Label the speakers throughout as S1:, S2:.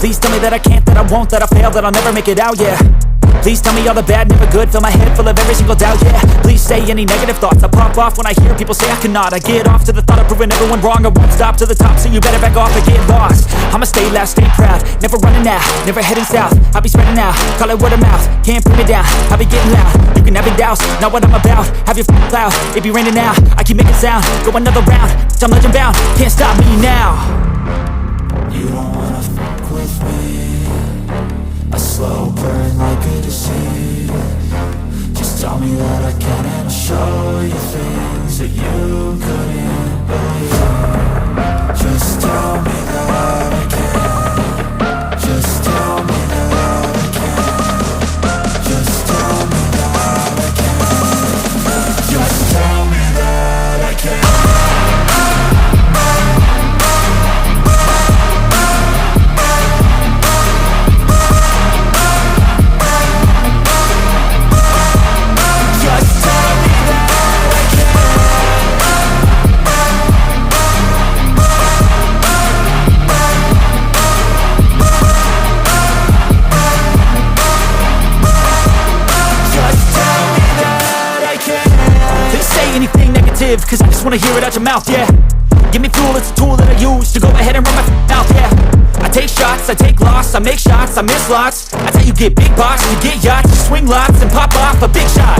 S1: Please tell me that I can't, that I won't, that I fail, that I'll never make it out, yeah. Please tell me all the bad, never good. Fill my head full of every single doubt, yeah. Please say any negative thoughts. I pop off when I hear people say I cannot. I get off to the thought of proving everyone wrong. I won't stop to the top, so you better back off and get lost. I'ma stay loud, stay proud, never running out, never heading south. I'll be spreading out, call it word of mouth. Can't put me down, I'll be getting loud. You can have it douse, not what I'm about. Have your cloud, it be raining now. I keep making sound, go another round. I'm legend bound, can't stop me now.
S2: You don't wanna fuck with me. A slow burn like a disease. Just tell me that I can and I'll show you things that you couldn't believe. Just tell me that I can. Just tell me that I can. Just tell me that I can. Just tell me that I can.
S1: Cause I just wanna hear it out your mouth, yeah. Give me fuel, it's a tool that I use to go ahead and run my mouth, yeah. I take shots, I take loss, I make shots, I miss lots. That's how you get big box, you get yachts, you swing lots and pop off a big shot.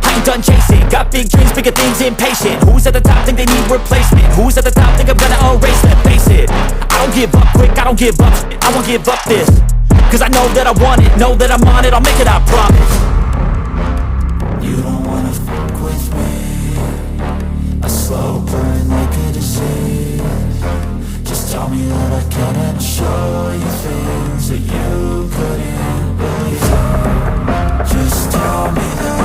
S1: I ain't done chasing, got big dreams, bigger things, impatient. Who's at the top think they need replacement? Who's at the top think I'm gonna erase them? Face it, I don't give up quick, I don't give up shit, I won't give up this. Cause I know that I want it, know that I'm on it, I'll make it, I promise.
S2: You don't wanna fuck with me. A slow burn like a disease. Just tell me that I can and I'll show you things that you couldn't believe. Just tell me that